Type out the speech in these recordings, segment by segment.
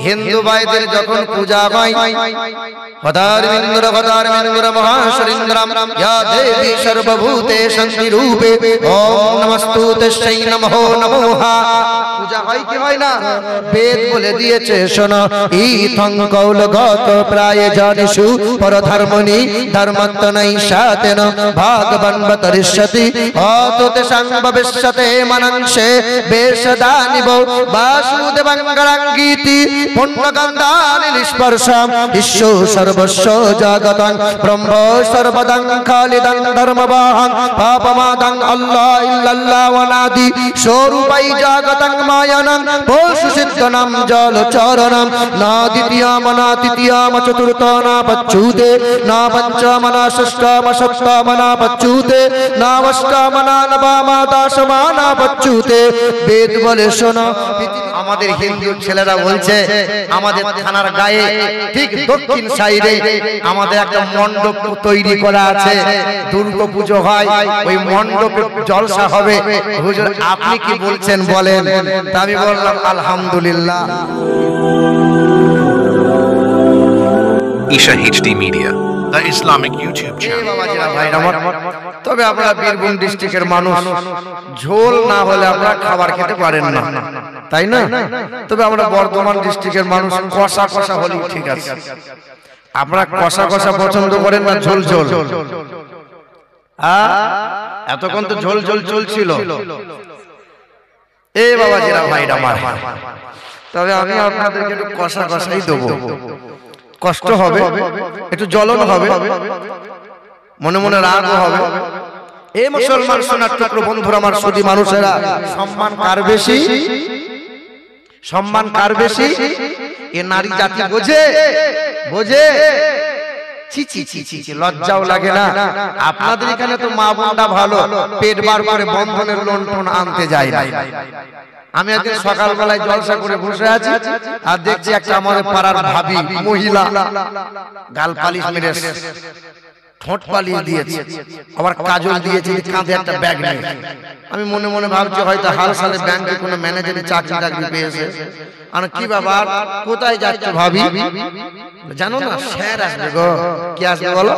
হিন্দু ভাইদের যখন পূজা হয় হদারমিন্দ্র মহাশরিন্দ্রম ইয়া দেবী সর্বভূতেষু রূপে ওম নমস্তুতে সেই নমঃ নমঃ পূজা হয় কি হয় না? বেদ বলে দিয়েছে শোনো, ইথং কৌলগত প্রায় জানিষু পরধর্মনি ধর্মত্তনৈষাতেন ভাগবন বতরিষ্যতি অততে সংভবিষ্যতে মনংসে বেশদানিব বাসুদেবঙ্গরাঙ্গীতি পুণ্যগন্ধানি নিষ্পর্শাম ঈশ্বো সর্বস্ব জগতং ব্রহ্ম সর্বদং খালিদং ধর্মবাহং পাপমাদং আল্লাহ ইল্লাল্লাহ ওয়ানাদি স্বরূপাই জগতং মায়ানং পশু সিদ্ধনম জলচরণম না দ্বিতীয়ম না তৃতীয়ম চতুর্থম না পঞ্চুতে না পঞ্চম না ষষ্ঠম সপ্তম না পঞ্চুতে না অষ্টম না নবম দশম না পঞ্চুতে। বেদ বলে শোনো, আমাদের হিন্দু ছেলেরা বলছে আমাদের থানার গায়ে ঠিক দক্ষিণ সাইডে আমাদের একটা মণ্ডপ তৈরি করা আছে, দুর্গা পুজো হয়, ওই মণ্ডপে জলসা হবে। হুজুর আপনি কি বলছেন বলেন? তা আমি বললাম আলহামদুলিল্লাহ। Isha HD Media, the Islamic YouTube channel. তবে আপনারা বীরভূম ডিস্ট্রিক্টের মানুষ, ঝোল না হলে আপনারা খাবার খেতে পারেন না, তাই না? তবে আমরা বর্ধমান ডিস্ট্রিক্টের মানুষ কষা কষা হলেই ঠিক আছে। আপনারা কষা কষা পছন্দ করেন না ঝোল ঝোল? এতক্ষণ তো ঝোল ঝোল চলছিল। এ বাবাজিরা ভাইরা আমার, তবে আমি আপনাদেরকে একটু কষা কষাই দেবো। কষ্ট হবে, একটু জ্বলন হবে, মনে মনে রাগও হবে। এই মুসলমান সোনার টুকরো বন্ধুরা আমার, সুধী মানুষেরা, সম্মান কার বেশি? সম্মান কার বেশি? এ নারী জাতি বোঝে? বোঝে? ছি ছি ছি ছি, লজ্জাও লাগে না? আপনাদের এখানে তো মা বোনটা ভালো, পেট বার করে বন্ধনের লোন টোন আনতে যায় না। আমি একদিন সকালবেলায় জলসা করে বসে আছি, আর দেখছি একটা আমাদের পাড়ার ভাবি মহিলা গাল পালিশ মেরে ঠোঁট পালিয়ে দিয়েছে, আবার কাজল দিয়েছে, কাঁধে একটা ব্যাগ নিয়ে। আমি মনে মনে ভাবছি হয়তো হাল সালে ব্যাংকে কোনো ম্যানেজারের চাকরি টাকরি পেয়েছে। আর কি বাবা কোথায় যাচ্ছে ভাবি? জানো না স্যার আসবে গো। কে আসবে বলো?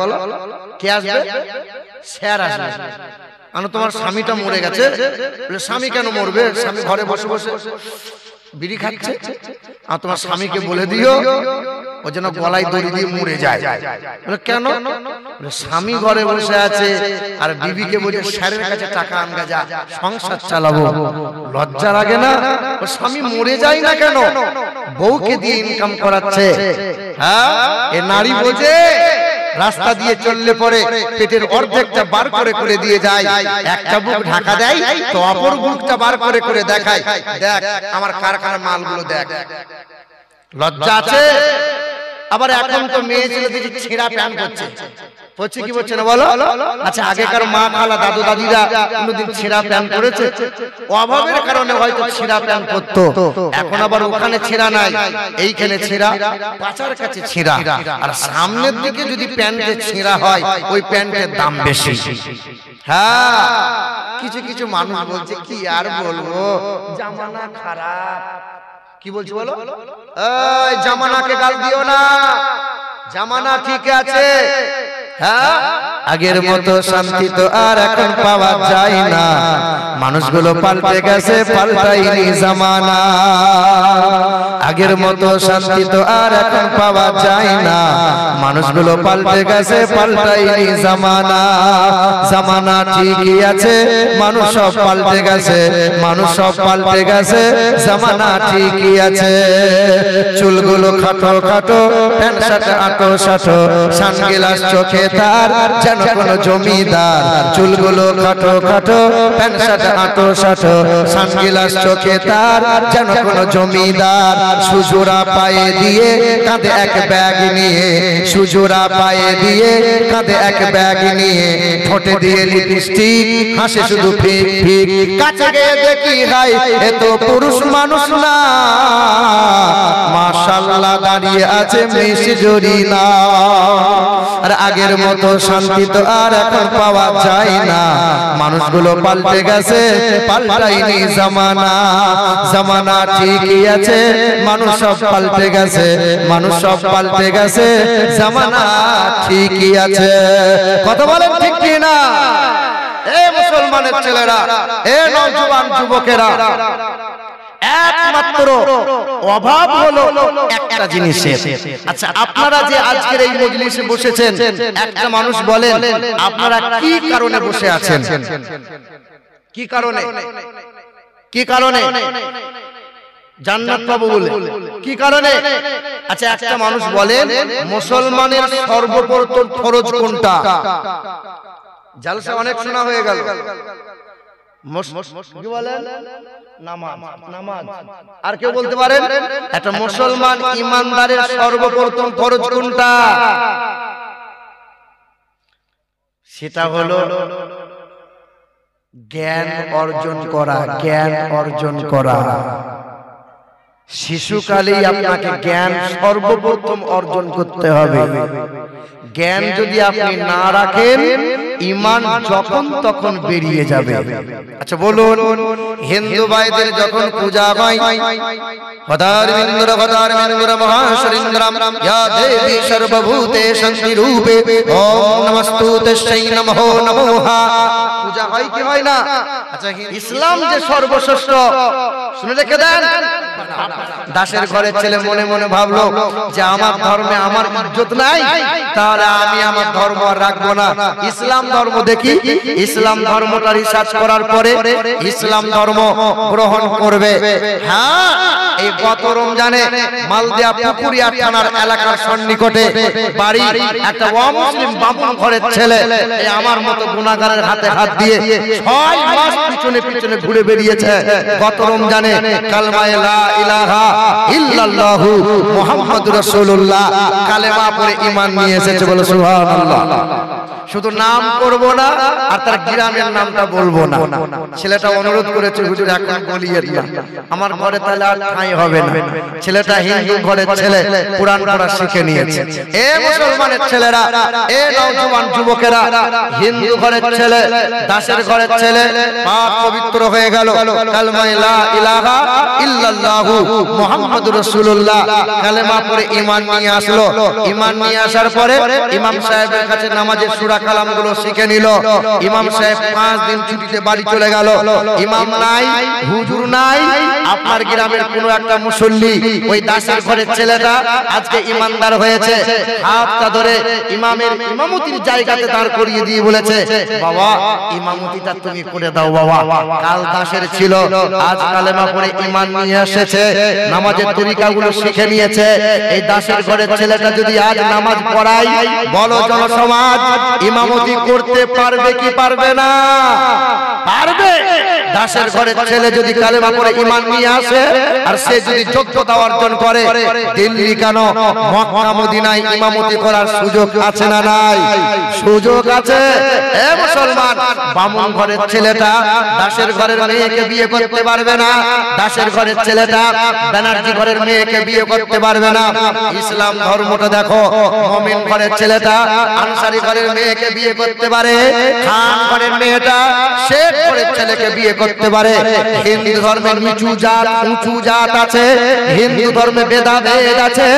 কে আসবে? স্যার আসবে। তোমার স্বামীটা মরে গেছে। স্বামী কেন মরবে? স্বামী ঘরে বসে বসে বিড়ি খাচ্ছে। আর তোমার স্বামীকে বলে দিও ও যেন গলায় দড়ি দিয়ে মরে যায়। কেন? স্বামী ঘরে বসে আছে আর বিবিকে বলে স্যারের কাছে টাকা আনগা, যা সংসার চালাবো। লজ্জা লাগে না? ও স্বামী মরে যায় না কেন? বউকে দিয়ে ইনকাম করাচ্ছে। হ্যাঁ, এ নারী বোঝে। রাস্তা দিয়ে চললে পরে পেটের অর্ধেকটা বার করে করে দিয়ে যায়, একটা বুক ঢাকা দেয় তো অপর বুকটা বার করে করে দেখায়, দেখ আমার কারখানার মালগুলো দেখ। লজ্জা আছে? আবার এখন তো মেয়ে ছেলে দেখি ছেঁড়া প্যান্ট করছে। হচ্ছে কি বলছে না বলো? আচ্ছা আগেকার মা খালা দাদু দাদিরা কোনদিন ছেঁড়া প্যান্ট পরেছে? অভাবের কারণে হয়তো ছেঁড়া প্যান্ট পরতো। এখন আবার ওখানে ছেঁড়া নাই, এইখানে ছেঁড়া, পাছার কাছে ছেঁড়া। আর সামনের দিকে যদি প্যান্টে ছেঁড়া হয় ওই প্যান্টের দাম বেশি। হ্যাঁ, কিছু কিছু মানুষ বলছে কি আর বলবো, জামানা খারাপ। কি বলছি বলো? এই জামানাকে গাল দিও না, জামানা ঠিক আছে। হ্যাঁ, আগের মতো শান্তি তো আর এখন পাওয়া যায় না। মানুষগুলো পাল্টে গেছে, পাল্টাইনি জামানা। আগের মতো শান্তি তো আর এখন পাওয়া যায় না। মানুষগুলো পাল্টে গেছে, পাল্টাইনি জামানা। জামানা ঠিকই আছে, মানুষ সব পাল্টে গেছে। মানুষ সব পাল্টে গেছে, জামানা ঠিকই আছে। চুলগুলো খাটো খাটো, প্যান্ট শার্ট আটো শাটো, সানগ্লাস চোখে তার যেন কোন জমিদার। চুলগুলো খাটো খাটো, প্যান্ট শার্ট আটো শাটো, সানগ্লাস চোখে তার যেন কোন জমিদার। সুজোড়া পায়ে দিয়ে কাঁধে এক ব্যাগ নিয়ে, সুজোড়া পায়ে দিয়ে কাঁধে এক ব্যাগ নিয়ে, ঠোঁটে দিয়ে লিপস্টিক, হাসে শুধু ফিক ফিক। কাছে গিয়ে দেখি হাই এ তো পুরুষ মানুষ না, মাশাআল্লাহ আল্লাহ দাঁড়িয়ে আছে মিশজুরি না। আর আগের মতো শান্তি তো আর এখন পাওয়া যায় না, মানুষগুলো পাল্টে গেছে, পাল্টাইনি জামানা। জামানা ঠিকই আছে, মানুষ সব পাল্টে গেছে, মানুষ সব পাল্টে গেছে, জামানা ঠিকই আছে। কথা বলেন ঠিক কি না? এ মুসলমানের ছেলেরা, এ নওজোয়ান যুবকেরা, একমাত্র অভাব হলো একটা জিনিসের। আচ্ছা, আপনারা যে আজকের এই মজলিসে বসেছেন, একটা মানুষ বলেন আপনারা কি কারণে বসে আছেন? কি কারণে? কি কারণে? জান্নাত পাবো বলে? কি কারণে? আচ্ছা, একটা মানুষ বলেন মুসলমানের সর্বপ্রথম ফরজ কোনটা? জালসা অনেক শোনা হয়ে গেল। কি বলেন? নামাজ। নামাজ। আর কেউ বলতে পারেন একটা মুসলমান ইমানদারের সর্বপ্রথম ফরজ কোনটা? সেটা হলো জ্ঞান অর্জন করা। জ্ঞান অর্জন করা। শিশুকালেই আপনাকে জ্ঞান সর্বপ্রথম অর্জন করতে হবে। জ্ঞান যদি আপনি না রাখেন, ঈমান যখন তখন বেরিয়ে যাবে। আচ্ছা বলুন, হিন্দু ভাইদের যখন পূজা হয়, পদারবিন্দুর পদারবিন্দুর মহাশরিন্দ্রম ইয়া দেবী সর্বভূতেষু রূপে ওম নমস্তুতে সেই নমো নমোহা, পূজা হয় কি হয় না? আচ্ছা, ইসলাম যে সর্বশ্রেষ্ঠ, শুনে রেখে দেন। দাসের ঘরের ছেলে মনে মনে ভাবলো যে আমার ধর্মে আমার ইজ্জত নাই, তাহলে আমি আমার ধর্ম আর রাখবো না, ইসলাম ধর্ম দেখি। ইসলাম ধর্মটা রিসার্চ করার পরে ইসলাম ধর্ম গ্রহণ করবে। হ্যাঁ, এই গত রমজানে মালদিয়া পুকুরিয়া থানার এলাকার সন্নিকটে বাড়ি একটা অমুসলিম বামুন ঘরের ছেলে এই আমার মতো গুনাহগারের হাতে হাত দিয়ে 6 মাস পিছনে পিছনে ঘুরে বেরিয়েছে। গত রমজানে কালমা লা ইলাহা ইল্লাল্লাহু মুহাম্মাদুর রাসূলুল্লাহ কালেমা পড়ে ঈমান নিয়ে এসেছে। বলো সুবহানাল্লাহ। শুধু নাম করব না আর তার গ্রামের নামটা বলবো না। ছেলেটা অনুরোধ করেছে, হুজুর এখন বলিয়ে না, আমার ঘরে তাহলে আর ঠাঁই হবে না। ছেলেটা হিন্দু ঘরের ছেলে, কুরআন পড়া শিখে নিয়েছে। এ মুসলমানের ছেলেরা, এ নওজোয়ান যুবকেরা, হিন্দু ঘরের ছেলে, দাসের ঘরের ছেলে পাক পবিত্র হয়ে গেল, কালমা লা ইলাহা ইল্লাল্লাহু মুহাম্মাদুর রাসূলুল্লাহ কালেমা পড়ে ঈমান নিয়ে আসলো। ঈমান নিয়ে আসার পরে ইমাম সাহেবের কাছে নামাজের সূরা কালামগুলো শিখে নিল। ইমাম সাহেব 5 দিন ছুটিতে বাড়ি চলে গেল। ইমাম নাই, হুজুর নাই, আপনার গ্রামের কোনো একটা মুসল্লি ওই দাসের ঘরের ছেলেটা আজকে ইমানদার হয়েছে, হাতটা ধরে ইমামের ইমামতির জায়গাতে দাঁড় করিয়ে দিয়ে বলেছে, বাবা ইমামতিটা তুমি করে দাও বাবা, কাল দাসের ছিল, আজ কালেমা পড়ে ঈমান নিয়ে এসেছে, নামাজের তরিকাগুলো শিখে নিয়েছে। এই দাসের ঘরের ছেলেটা যদি আজ নামাজ পড়ায়, বলো জনসমাজ ইমামতি করতে পারবে কি পারবে না? পারবে। দাসের ঘরের ছেলে যদি কালেমা পড়ে ঈমান নিয়ে আসে আর সে যদি যোগ্যতা অর্জন করে, দিল্লি কেন মক্কা মদিনায় ইমামতি করার সুযোগ আছে না নাই? সুযোগ আছে। এ মুসলমান, বামুন ঘরের ছেলেটা দাসের ঘরের মেয়েকে বিয়ে করতে পারবে না, দাসের ঘরের ছেলেটা ব্যানার্জি ঘরের মেয়েকে বিয়ে করতে পারবে না। ইসলাম ধর্মটা দেখো, মুমিন ঘরের ছেলেটা আনসারী ঘরের মেয়েকে বিয়ে করতে পারে, খান ঘরের মেয়েটা শেখ ঘরের ছেলেকে বিয়ে করতে পারে। হিন্দু ধর্মের নিচু জাত উঁচু জাত আছে, হিন্দু ধর্মে ভেদাভেদ আছে,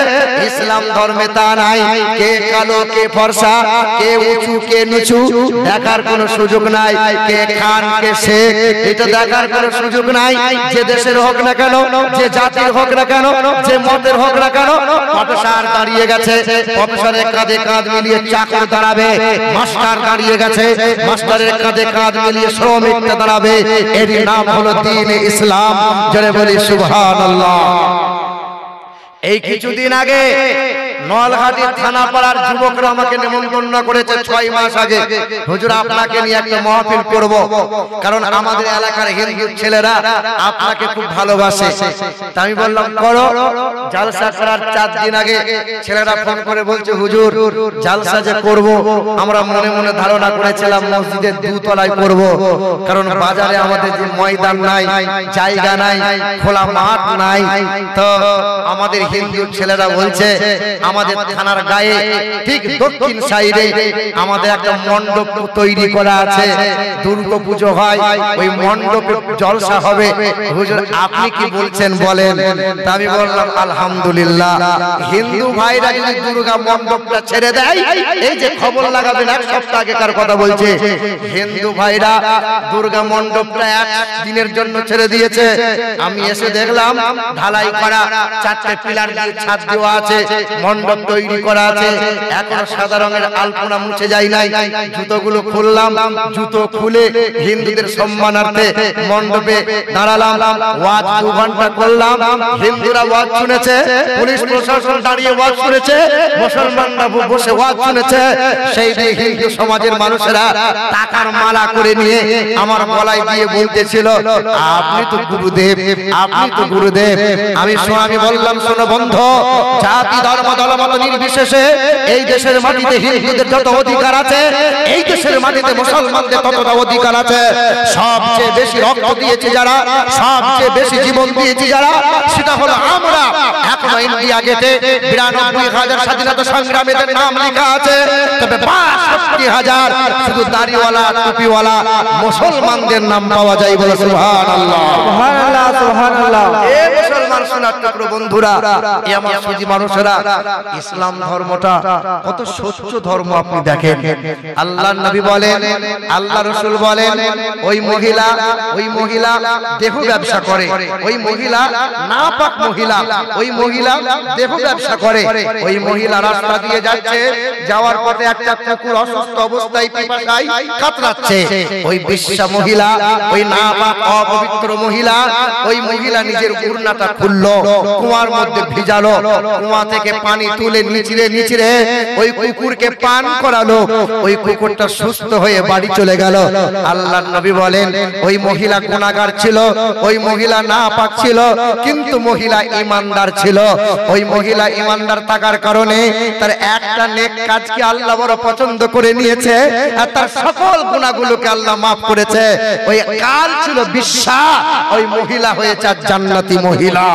ইসলাম ধর্মে তা নাই। কে কালো কে ফর্সা, কে উঁচু কে নিচু দেখার কোনো সুযোগ নাই, কে খান কে শেখ এটা দেখার কোনো সুযোগ নাই। যে দেশের হোক না কেন, যে জাতির হোক না কেন, যে মতের হোক না কেন, প্রফেসর দাঁড়িয়ে গেছে, প্রফেসরের কাঁধে কাঁধ মিলিয়ে চাকর দাঁড়াবে, মাস্টার দাঁড়িয়ে গেছে, মাস্টারের কাঁধে কাঁধ মিলিয়ে শ্রমিকটা দাঁড়াবে। এর নাম হলো দ্বীন ইসলাম। জোরে বলি সুবহানাল্লাহ। এই কিছুদিন আগে নলহাটি থানাপাড়ার যুবকরা আমাকে নিমন্ত্রণ করেছে 6 মাস আগে, হুজুর আপনাকে নিয়ে একটা মাহফিল করব, কারণ আমাদের এলাকার হিন্দু ছেলেরা আপনাকে খুব ভালোবাসে। তা আমি বললাম করো। জালসা করার 4 দিন আগে ছেলেরা ফোন করে বলছে হুজুর জালসা যে করব, আমরা মনে মনে ধারণা করেছিলাম মসজিদের 2 তলায় করব, কারণ বাজারে আমাদের যে ময়দান নাই, জায়গা নাই, খোলা মাঠ নাই। তো আমাদের হিন্দু ছেলেরা বলছে আমাদের থানার গায়ে ঠিক দক্ষিণ সাইডে আমাদের একটা মণ্ডপ তৈরি করা আছে, দুর্গা পুজো হয়, ওই মণ্ডপে জলসা হবে, হুজুর আপনি কি বলছেন বলেন। তা আমি বললাম আলহামদুলিল্লাহ, হিন্দু ভাইরা যদি দুর্গা মণ্ডপটা ছেড়ে দেয়, এই যে খবর লাগাবেন 1 সপ্তাহ আগেকার কথা বলছে, হিন্দু ভাইরা দুর্গা মণ্ডপটা 1 দিনের জন্য ছেড়ে দিয়েছে। আমি এসে দেখলাম ঢালাই করা 4টে পিলার দিয়ে ছাদ দেওয়া আছে, মণ্ডপ তৈরি করা আছে, এখন সাদা রঙের আলপনা মুছে যায় নাই। জুতোগুলো খুললাম, জুতো খুলে হিন্দুদের সম্মানার্থে মণ্ডপে দাঁড়ালাম, ওয়াজ 2 ঘন্টা করলাম। হিন্দুরা ওয়াজ শুনেছে, পুলিশ প্রশাসন দাঁড়িয়ে ওয়াজ শুনেছে, মুসলমানরা বসে ওয়াজ শুনেছে। সেই হিন্দু সমাজের মানুষেরা টাকার মালা করে নিয়ে আমার গলায় দিয়ে বলতেছিল আপনি তো গুরুদেব, আপনি তো গুরুদেব। আমি বললাম শোনো বন্ধু, জাতি ধর্ম দলমত নির্বিশেষে এই দেশের মাটিতে হিন্দুদের যত অধিকার আছে, এই দেশের মাটিতে মুসলমানদের ততটা অধিকার আছে। সবচেয়ে বেশি রক্ত দিয়েছে যারা, সবচেয়ে বেশি জীবন দিয়েছে যারা, সেটা হলো আমরা। এখনো ইন্ডিয়া গেটে 92,000 স্বাধীনতা সংগ্রামীদের নাম লেখা আছে, তবে 62,000 শুধু দাড়িওয়ালা টুপিওয়ালা মুসলমানদের নাম পাওয়া যায়। বলে সুবহানাল্লাহ, সুবহানাল্লাহ, সুবহানাল্লাহ। এ মুসলমান সোনার টুকরো বন্ধুরা, এই আমার সুজি মানুষেরা, ইসলাম ধর্মটা কত স্বচ্ছ ধর্ম আপনি দেখেন। আল্লাহর নবী বলেন, আল্লাহ রাসূল বলেন, ওই মহিলা দেহ ব্যবসা করে, ওই মহিলা নাপাক মহিলা, ওই মহিলা দেহ ব্যবসা করে। ওই মহিলা রাস্তা দিয়ে যাচ্ছে, যাওয়ার পথে একটা কুকুর অসুস্থ অবস্থায় পিপাসায় কাতরাচ্ছে। ওই বেশ্যা মহিলা, ওই নাপাক অপবিত্র মহিলা, ওই মহিলা নিজের উড়নাটা খুললো, কুয়ার মধ্যে ভিজালো, কুয়া থেকে পানি তুলে নিচড়ে ওই কুকুরকে পান করালো। ওই কুকুরটা সুস্থ হয়ে বাড়ি চলে গেল। আল্লাহর নবী বলেন, ওই মহিলা গুনাহগার ছিল, ওই মহিলা নাপাক ছিল, কিন্তু মহিলা ঈমানদার ছিল। ওই মহিলা ঈমানদার থাকার কারণে তার একটা নেক কাজকে আল্লাহ বড় পছন্দ করে নিয়েছে, আর তার সকল গুনাহগুলোকে আল্লাহ maaf করেছে। ওই কাল ছিল বিশ্বাস, ওই মহিলা হয়েছে জান্নাতি মহিলা।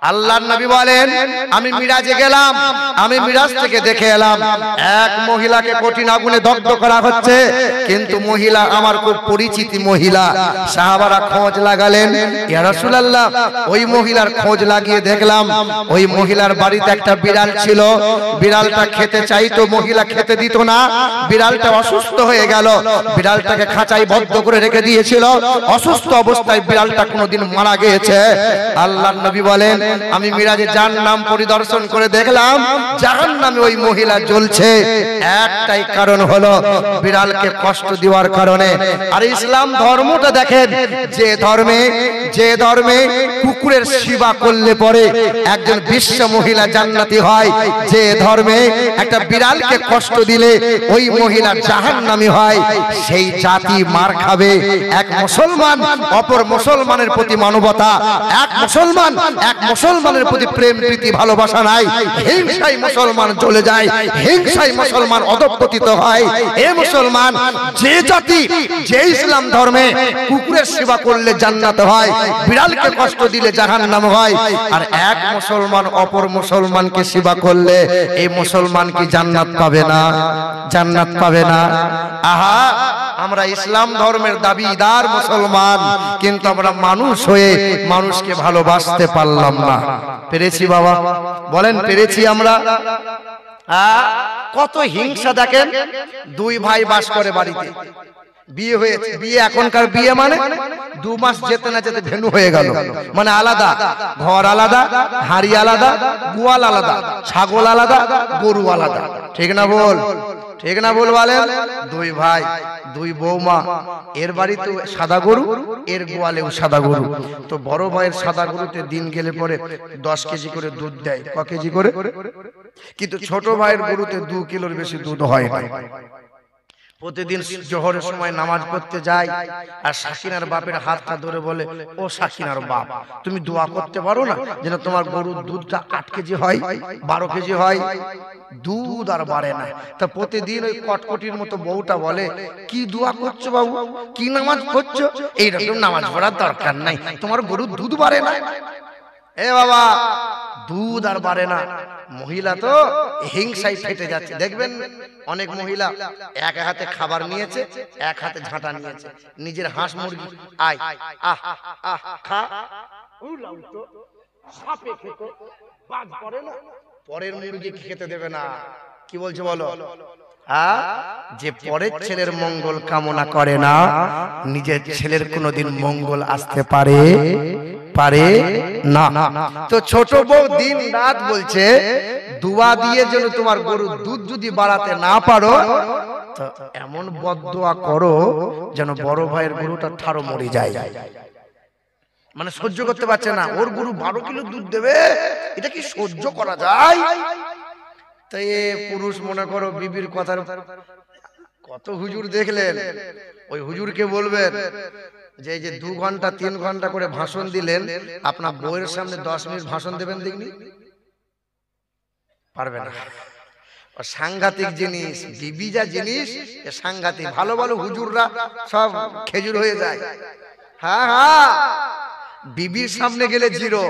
আল্লাহর নবী বলেন, আমি মিরাজে গেলাম, আমি মিরাজ থেকে দেখে এলাম এক মহিলাকে কঠিন আগুনে দগ্ধ করা হচ্ছে, কিন্তু মহিলা আমার খুব পরিচিত মহিলা। সাহাবারা খোঁজ লাগালেন, ইয়া রাসূলুল্লাহ, ওই মহিলার খোঁজ লাগিয়ে দেখলাম ওই মহিলার বাড়িতে একটা বিড়াল ছিল, বিড়ালটা খেতে চাইতো, মহিলা খেতে দিত না, বিড়ালটা অসুস্থ হয়ে গেল, বিড়ালটাকে খাঁচায় বদ্ধ করে রেখে দিয়েছিল, অসুস্থ অবস্থায় বিড়ালটা কোনোদিন মারা গিয়েছে। আল্লাহর নবী বলেন, আমি মিরাজে জাহান্নাম পরিদর্শন করে দেখলাম জাহান্নামে ওই মহিলা জ্বলছে, একটাই কারণ হলো বিড়ালকে কষ্ট দেওয়ার কারণে। আর ইসলাম ধর্মটা দেখেন, যে ধর্মে কুকুরের সেবা করলে পরে একজন বিশ্ব মহিলা জান্নাতি হয়, যে ধর্মে একটা বিড়ালকে কষ্ট দিলে ওই মহিলা জাহান্নামী হয়, সেই জাতি মার খাবে। এক মুসলমান অপর মুসলমানের প্রতি মানবতা, এক মুসলমানের প্রতি প্রেম প্রীতি ভালোবাসা নাই, হিংসায় মুসলমান চলে যায়, হিংসায় মুসলমান অধঃপতিত হয়। এ মুসলমান, যে জাতি, যে ইসলাম ধর্মে কুকুরের সেবা করলে জান্নাত হয়, বিড়ালকে কষ্ট দিলে জাহান্নাম হয়, আর এক মুসলমান অপর মুসলমানকে সেবা করলে এই মুসলমান কি জান্নাত পাবে না? জান্নাত পাবে না? আহা, আমরা ইসলাম ধর্মের দাবিদার মুসলমান, কিন্তু আমরা মানুষ হয়ে মানুষকে ভালোবাসতে পারলাম না। পেরেছি বাবা? বলেন পেরেছি আমরা? কত হিংসা দেখেন। 2 ভাই বাস করে বাড়িতে, বিয়ে হয়েছে, বিয়ে এখনকার বিয়ে মানে 2 মাস যেতে না যেতে ভেনু হয়ে গেল, মানে আলাদা ঘর, আলাদা হাড়ি, আলাদা গোয়াল, আলাদা ছাগল, আলাদা গরু, আলাদা। ঠিক না বল? ঠিক না ভুল বলেন? দুই ভাই দুই বৌমা, এর বাড়িতে সাদা গরু, এর গোয়ালেও সাদা গরু। তো বড় ভাইয়ের সাদা গরুতে দিন গেলে পরে 10 কেজি করে দুধ দেয়। ক কেজি করে? কিন্তু ছোট ভাইয়ের গরুতে 2 কিলোর বেশি দুধ হয় না। প্রতিদিন জোহরের সময় নামাজ পড়তে যায়, আর সাকিনার বাপের হাতটা ধরে বলে, ও সাকিনার বাপ, তুমি দোয়া করতে পারো না যেন তোমার গরুর দুধটা 8 কেজি হয়, 12 কেজি হয়? দুধ আর বাড়ে না। তা প্রতিদিন ওই কটকটির মতো বউটা বলে, কি দোয়া করছো বাবু, কি নামাজ পড়ছো? এইরকম নামাজ পড়ার দরকার নাই, তোমার গরুর দুধ বাড়ে না। এ বাবা, দুধ আর বাড়ে না। মহিলা তো হিংসায় ফেটে যাচ্ছে। দেখবেন অনেক মহিলা এক হাতে খাবার নিয়েছে, এক হাতে ঝাঁটা নিয়েছে, নিজের হাঁস মুরগি আয় আহ আহ খা, সাপে খেতো, বাজ পড়ে না, পরের মুরগি খেতে দেবে না। কি বলছে বলো? যে পরের ছেলের মঙ্গল কামনা করে না, নিজের ছেলের কোনোদিন মঙ্গল আসতে পারে না। তো ছোট বউ দিন রাত বলছে, দোয়া দিয়ে যেন তোমার গরুর দুধ যদি বাড়াতে না পারো, তো এমন বদদোয়া করো যেন বড় ভাইয়ের গরুটা ঠাড়ো মরে যায়। মানে সহ্য করতে পারছে না, ওর গরু 12 কিলো দুধ দেবে, এটা কি সহ্য করা যায়? তাই পুরুষ মনে করো বিবির কথার, কত হুজুর দেখলেন, ওই হুজুরকে বলবেন যে এই যে 2 ঘন্টা 3 ঘন্টা করে ভাষণ দিলেন, আপনার বউয়ের সামনে 10 মিনিট ভাষণ দেবেন দেখনি? পারবে না। সাংঘাতিক জিনিস, বিবি যা জিনিস সাংঘাতিক। ভালো ভালো হুজুররা সব খেজুর হয়ে যায়। হ্যাঁ হ্যাঁ, বিবির সামনে গেলে জিরো।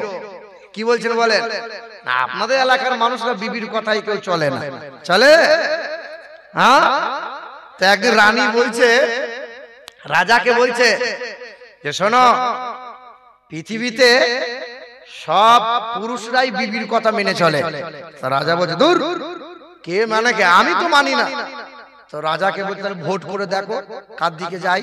কি বলছেন বলেন? না, আপনাদের এলাকার মানুষরা বিবির কথাই কেউ চলে না, চলে? হ্যাঁ। তো একদিন রানী বলছে, রাজাকে বলছে যে শোনো, পৃথিবীতে সব পুরুষরাই বিবির কথা মেনে চলে। রাজা বলছে, দূর, কে মানে কে, আমি তো মানি না। তো রাজাকে বলতে, ভোট করে দেখো কার দিকে যাই।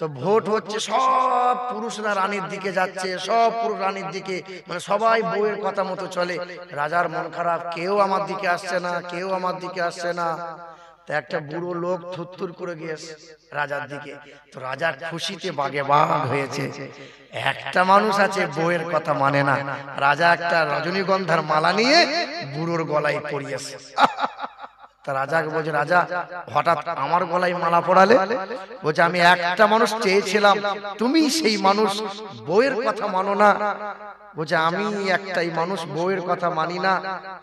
তো ভোট হচ্ছে, সব পুরুষরা রানীর দিকে যাচ্ছে, সব পুরুষ রানীর দিকে, মানে সবাই বউয়ের কথা মতো চলে। রাজার মন খারাপ, কেউ আমার দিকে আসছে না, কেউ আমার দিকে আসছে না। তো একটা বুড়ো লোক থুত্তুর করে গিয়েছে রাজার দিকে। তো রাজা খুশিতে বাগে বাগ হয়েছে। একটা মানুষ আছে বউয়ের কথা মানে না। রাজা একটা রজনীগন্ধার মালা নিয়ে বুড়োর গলায় পরিয়েছে। তা রাজাকে বলছে, রাজা হঠাৎ আমার গলায় মালা পড়ালে? বলছে, আমি একটা মানুষ চেয়েছিলাম, তুমি সেই মানুষ, বউয়ের কথা মানো না। বলছে, আমি একটাই মানুষ, বউয়ের কথা মানি না।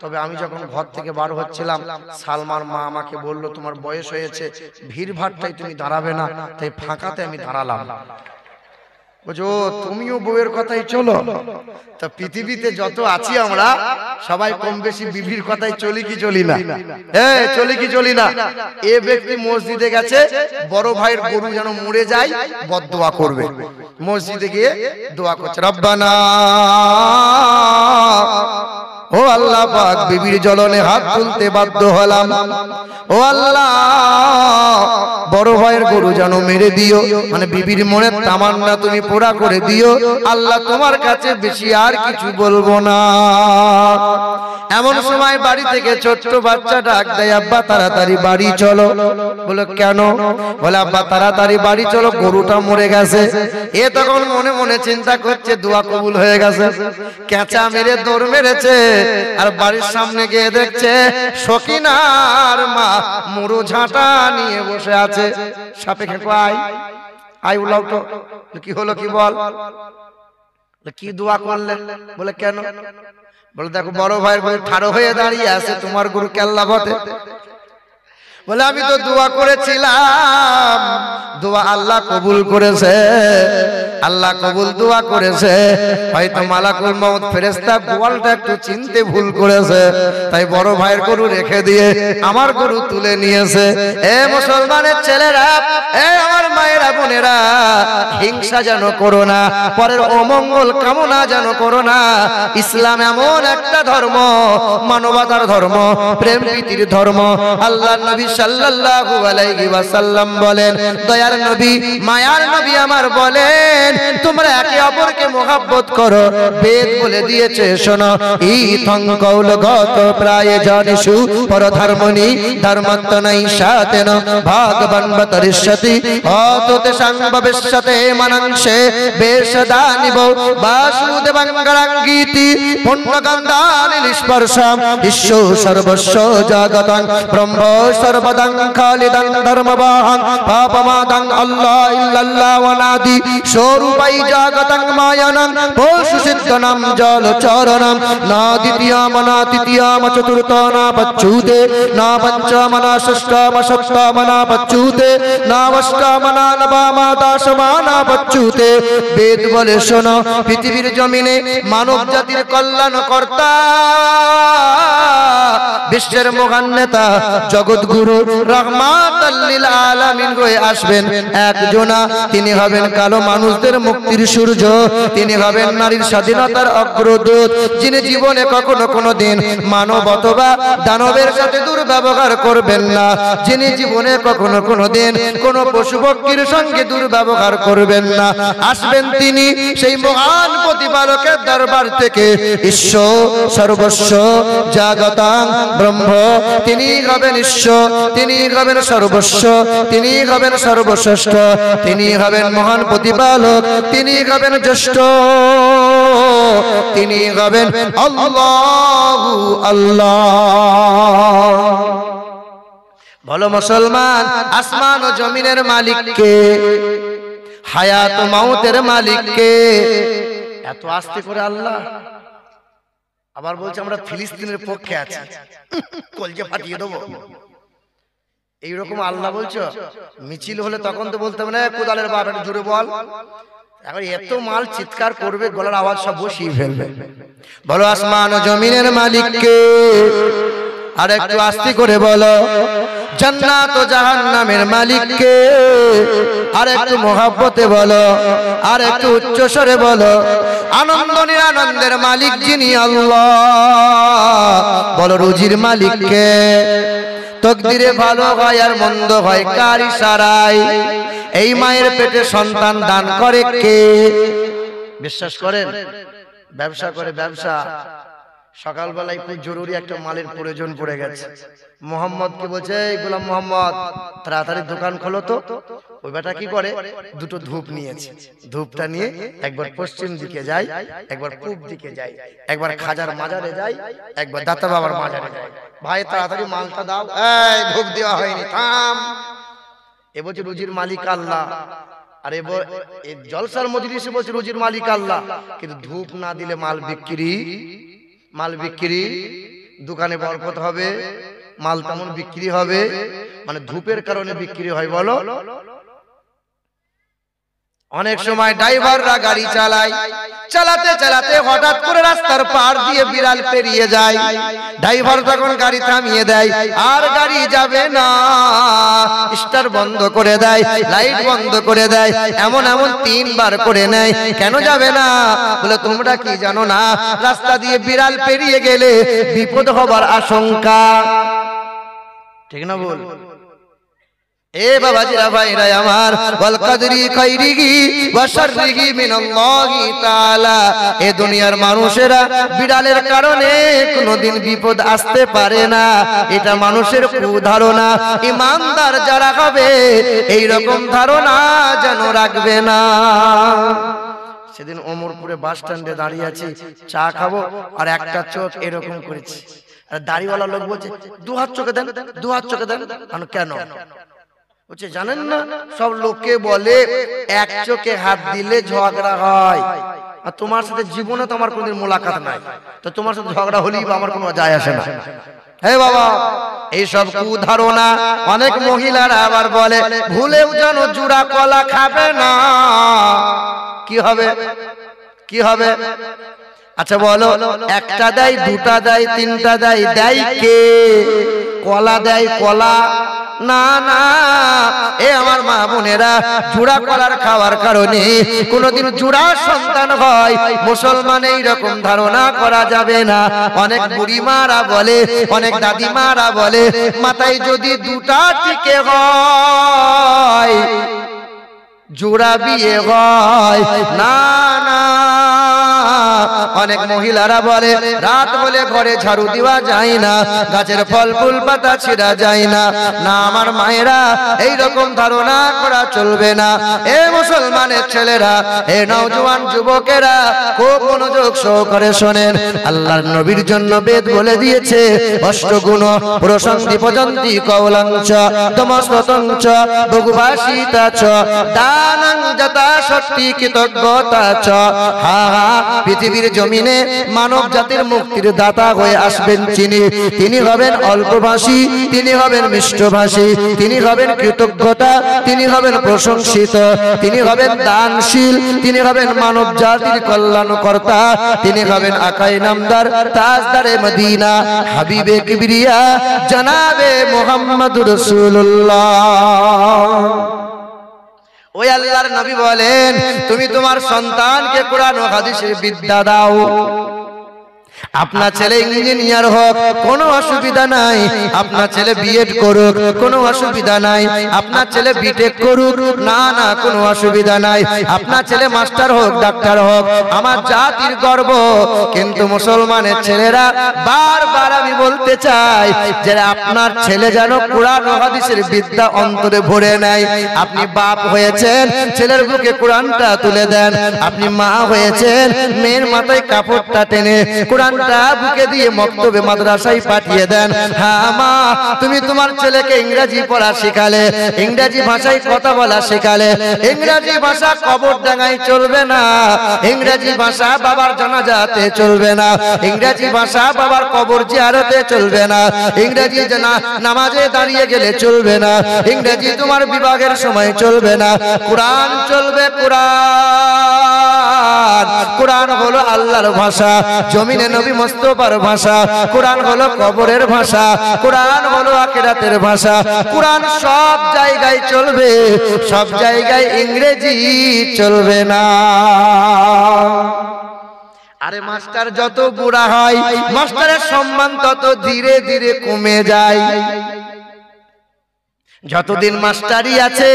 তবে আমি যখন ঘর থেকে বার হচ্ছিলাম, সালমার মা আমাকে বললো, তোমার বয়স হয়েছে, ভিড় ভাড়টাই তুমি দাঁড়াবে না, তাই ফাঁকাতে আমি দাঁড়ালাম। বুঝো, তুমিও বউয়ের কথাই চলো। তা পৃথিবীতে যত আছি আমরা সবাই কম বেশি বিবির কথাই চলি কি চলি না? চলি কি চলি না? এ ব্যক্তি মসজিদে গেছে, বড় ভাইয়ের গরু যেন মরে যায়, বদদোয়া করবে। মসজিদে গিয়ে দোয়া করছে, রব্বানা, ও আল্লাহ পাক, বিবির জ্বলনে হাত তুলতে বাধ্য হলাম। ও আল্লাহ, বড় ভাইয়ের গরু যেন মেরে দিও, মানে বিবির মনের তামান্না তুমি পুরা করে দিও। আল্লাহ, তোমার কাছে বেশি আর কিছু বলবো না। এমন সময় বাড়ি থেকে ছোট্ট বাচ্চা ডাক দেয়, আব্বা তাড়াতাড়ি বাড়ি চলো। বলে, কেন? বলে, আব্বা তাড়াতাড়ি বাড়ি চলো, গরুটা মরে গেছে। এ তখন মনে মনে চিন্তা করছে, দোয়া কবুল হয়ে গেছে। কেঁচা মেরে দৌড় মেরেছে, আর বাড়ির সামনে গিয়ে দেখছে সকিনার মা মুড়ো ঝাঁটা নিয়ে বসে আছে। সাপে খেকো, আয় আয়, উলাও তো। কি হলো, কি বল? কি দোয়া করলে? বলে, কেন? বলে, দেখো বড় ভাইয়ের গরু ঠাড়ো হয়ে দাঁড়িয়ে আছে, তোমার গরু কেল্লা বটে। বলে, আমি তো দোয়া করেছিলাম, দোয়া আল্লাহ কবুল করেছে, আল্লাহ কবুল দোয়া করেছে। হয়তো মালাকুল মউত ফেরেশতা গোয়ালটা একটু চিনতে ভুল করেছে, তাই বড় ভাইয়ের গরু রেখে দিয়ে আমার গরু তুলে নিয়েছে। এ মুসলমানের ছেলেরা, এ আমার মায়েরা বোনেরা, হিংসা যেন করো না, পরের অমঙ্গল কামনা যেন করো না। ইসলাম এমন একটা ধর্ম, মানবতার ধর্ম, প্রেম প্রীতির ধর্ম। আল্লাহর নবী সাল্লাল্লাহু আলাইহি ওয়াসাল্লাম বলেন, দয়ার নবী মায়ার নবী আমার বলেন, তোমরা একে অপরকে মহব্বত করো। বেদ বলে দিয়েছে শোনো, ইথং কৌলগত প্রায় জানিসু পরধর্মনি ধর্মত্তনাই সাতেন ভাগবান বতরিষ্যতি অততে সংভবিষ্যতে মনংসে বেশদানিব বাসুদেবঙ্গরাঙ্গীতি পুণ্যগন্ধানি নিষ্পর্শাম ঈশ্ব সর্বস্ব জগতং ব্রহ্ম সর্বদং খালিদং ধর্মবাহং পাপমাদং আল্লাহ ইল্লাল্লাহ ওয়ানাদি স্বরূপাই জগতং মায়ানং পশু সিদ্ধনাম জল চরণম না দ্বিতীয়াম না তৃতীয়াম চতুর্থ না পচ্যুতে না পঞ্চম না ষষ্ঠম সপ্তম না পচ্যুতে না অষ্টম না নবম দশম না পচ্যুতে। বেদ বলে শোনো, পৃথিবীর জমিনে মানব জাতির কল্যাণ কর্তা বিশ্বের মহান নেতা জগৎগুরু রহমাতুল লিল আলামিন হয়ে আসবেন একজনা। তিনি হবেন কালো মানুষদের মুক্তির সূর্য, তিনি হবেন নারীর স্বাধীনতার অগ্রদূত, যিনি জীবনে কখনো কোনো দিন মানব অথবা দানবের সাথে দুর্ব্যবহার করবেন না, যিনি জীবনে কখনো কোনো দিন কোনো পশু পক্ষীর সঙ্গে দুর্ব্যবহার করবেন না। আসবেন তিনি সেই মহান প্রতিপালকের দরবার থেকে, ঈশ্বর সর্বস্ব জগতাং ব্রহ্ম, তিনি হবেন ঈশ্বর, তিনি হবেন সর্বস্ব, তিনি হবেন সর্বশ্রেষ্ঠ, তিনি হবেন মহান প্রতিপালক, তিনি হবেন জ্যেষ্ঠ, তিনি হবেন আল্লাহু আল্লাহ। বলো মুসলমান, আসমান ও জমিনের মালিক কে? হায়াত ও মাউতের মালিক কে? এত আস্তে করে আল্লাহ আবার বলছে আমরা ফিলিস্তিনের পক্ষে আছি, কলজে ফাটিয়ে দেবো। এইরকম আল্লাহ বলছো? মিছিল হলে তখন তো বলতে হবে না কোদালের বাপ একটু জোরে বল। এখন এত মাল চিৎকার করবে, গলার আওয়াজ সব বসিয়ে ফেলবে। বলো আসমান ও জমিনের মালিক কে? আর একটু আস্তে করে বলো জান্নাত ও জাহান্নামের মালিক কে? আর একটু মহব্বতে বলো, আর একটু উচ্চ স্বরে বলো আনন্দ নিরানন্দের মালিক যিনি আল্লাহ। বলো রুজির মালিক কে? তকদিরে ভালো হয় আর মন্দ হয় কার ইশারায়? এই মায়ের পেটে সন্তান দান করে কে? বিশ্বাস করেন? ব্যবসা করে, ব্যবসা সকালবেলায় খুব জরুরি একটা মালের প্রয়োজন পড়ে গেছে। মোহাম্মদকে বলছে, এই গোলাম মোহাম্মদ তাড়াতাড়ি দোকান খোলো তো। ওই বেটা কি করে, দুটো ধূপ নিয়েছে, ধূপটা নিয়ে একবার পশ্চিম দিকে যায়, একবার পূব দিকে যায়, একবার খাজার মাজারে যায়, একবার দাতা বাবার মাজারে যায়। ভাই তাড়াতাড়ি মালটা দাও। এই ধূপ দেওয়া হয়নি, থাম। এ বলছে রুজির মালিক আল্লাহ, আর এ জলসার মজলিসে বলছে রুজির মালিক আল্লাহ, কিন্তু ধূপ না দিলে মাল বিক্রি, মাল বিক্রি, দোকানে বরকত হবে, মাল তেমন বিক্রি হবে। মানে ধূপের কারণে বিক্রি হয়। বলো অনেক সময় ড্রাইভাররা গাড়ি চালায়, চালাতে চালাতে হঠাৎ করে রাস্তার পাড় দিয়ে বিড়াল পেরিয়ে যায়। ড্রাইভার তখন গাড়ি থামিয়ে দেয়, আর গাড়ি যাবে না, স্টার্ট বন্ধ করে দেয়, লাইট বন্ধ করে দেয়, এমন এমন 3 বার করে নেয়। কেন যাবে না? বলে তোমরা কি জানো না, রাস্তা দিয়ে বিড়াল পেরিয়ে গেলে বিপদ হবার আশঙ্কা। ঠিক না বল? এ বাবাজিরা ভাইরা আমার, ওয়াল কদরি খাইরিহি ওয়া শাররিহি মিনাল্লাহি তাআলা। এই দুনিয়ার মানুষেরা বিড়ালের কারণে কোনোদিন বিপদ আসতে পারে না, এটা মানুষের ধারণা। ইমানদার যারা হবে এই রকম ধারণা যেন রাখবে না। সেদিন ওমরপুরে বাস স্ট্যান্ডে দাঁড়িয়ে আছি, চা খাবো, আর একটা চোখ এরকম করেছি, আর দাড়িওয়ালা লোক বলছে 2 হাত চোখে দেন, 2 হাত চোখে দেন। কেন বলছে জানেন না, সব লোকে বলে এক চোখে হাত দিলে ঝগড়া হয়, আর তোমার সাথে জীবনে তো আমার কোনদিন মোলাকাত নাই, তো তোমার সাথে ঝগড়া হলেই আমার কোনো যায় আসে না। হে বাবা, এইসব কুধারণা। অনেক মহিলারা আবার বলে ভুলেও যেন জুড়া কলা খাবে না। কি হবে? কি হবে? আচ্ছা বলো, একটা দেয়, দুটা দেয়, তিনটা দেয়, দেয় কে? কলা দেয়, কলা না না, এ আমার মা বোনেরা, জোড়া কলার খাওয়ার কারণে কোনোদিন জোড়া সন্তান হয় মুসলমান এইরকম ধারণা করা যাবে না। অনেক বুড়িমারা বলে, অনেক দাদিমারা বলে, মাথায় যদি দুটা টিকে হয় জোড়া বিয়ে হয়। না না, অনেক মহিলারা বলে রাত হলে ঘরে ঝাড়ু দেওয়া যায় না, গাছের ফল ফুল পাতা ছিঁড়া যায় না। না আমার মায়েরা, এইরকম ধারণা করা চলবে না। এ মুসলমানের ছেলেরা, এ নওজোয়ান যুবকেরা, খুব মনোযোগ সহকারে শোনেন। আল্লাহর নবীর জন্য বেদ বলে দিয়েছে, অষ্টগুণ প্রশংসি পজন্তি কৌলাঞ্চ তমস্ততঞ্চ বহুভাষিতাচ দানাং যথা শক্তি কৃতজ্ঞতাচ। হা হা, পৃথিবীর জমিনে মানব জাতির মুক্তির দাতা হয়ে আসবেন তিনি হবেন অল্পভাষী, তিনি হবেন মিষ্টভাষী, তিনি হবেন কৃতজ্ঞতা, তিনি হবেন প্রশংসিত, তিনি হবেন দানশীল, তিনি হবেন মানব জাতির কল্যাণকর্তা, তিনি হবেন আকাই নামদার তাজদারে মদিনা হাবিবে কিবরিয়া জনাবে মুহাম্মদুর রাসূলুল্লাহ। ওই আল্লাহর নবী বলেন, তুমি তোমার সন্তানকে কোরআন ও হাদিসের বিদ্যা দাও। আপনার ছেলে ইঞ্জিনিয়ার হোক, কোনো অসুবিধা নাই। আপনার ছেলে বিএড করুক, কোনো অসুবিধা নাই। আপনার ছেলে বিটেক করুক, না না, কোনো অসুবিধা নাই। আপনার ছেলে মাস্টার হোক, ডাক্তার হোক, আমার জাতির গর্ব। কিন্তু মুসলমানের ছেলেরা, বারবার আমি বলতে চাই যে আপনার ছেলে যেন কোরআন ও হাদিসের বিদ্যা অন্তরে ভরে নেয়। আপনি বাপ হয়েছেন, ছেলের বুকে কোরআনটা তুলে দেন। আপনি মা হয়েছেন, মেয়ের মাথায় কাপড়টা টেনে কোরআনটা বুকে দিয়ে মক্তবে মাদ্রাসায় পাঠিয়ে দেন। হ্যাঁ মা, তুমি তোমার ছেলেকে ইংরেজি পড়া শেখালে, ইংরেজি ভাষায় কথা বলা শেখালে। ইংরেজি ভাষা কবরডাঙ্গায় চলবে না, ইংরেজি ভাষা বাবার জানাজাতে চলবে না, ইংরেজি ভাষা বাবার কবর জিয়ারতে চলবে না, ইংরেজি নামাজে দাঁড়িয়ে গেলে চলবে না, ইংরেজি তোমার বিভাগের সময় চলবে না। কোরআন চলবে, কোরআন। কোরআন হলো আল্লাহর ভাষা, জমিনে নবী মুস্তাফার ভাষা। কোরআন হলো কবরের ভাষা, কোরআন হলো আখিরাতের ভাষা। কোরআন সব জায়গায় চলবে, সব জায়গায় ইংরেজি চলবে না। আরে মাস্টার যত বুড়া হয়, মাস্টারের সম্মান তত ধীরে ধীরে কমে যায়। যতদিন মাস্টারি আছে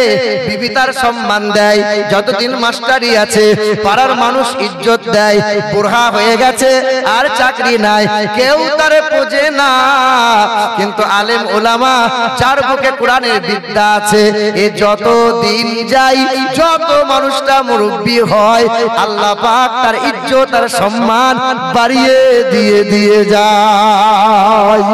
বিবি তার সম্মান দেয়, যতদিন মাস্টারি আছে পাড়ার মানুষ ইজ্জত দেয়। বুড়া হয়ে গেছে আর চাকরি নাই, কেউ তারে পোজে না। কিন্তু আলেম ওলামা যার বুকে কোরআনের বিদ্যা আছে, এ যত দিন যায়, যত মানুষটা মুরব্বী হয়, আল্লাহ পাক তার ইজ্জত আর সম্মান বাড়িয়ে দিয়ে যায়।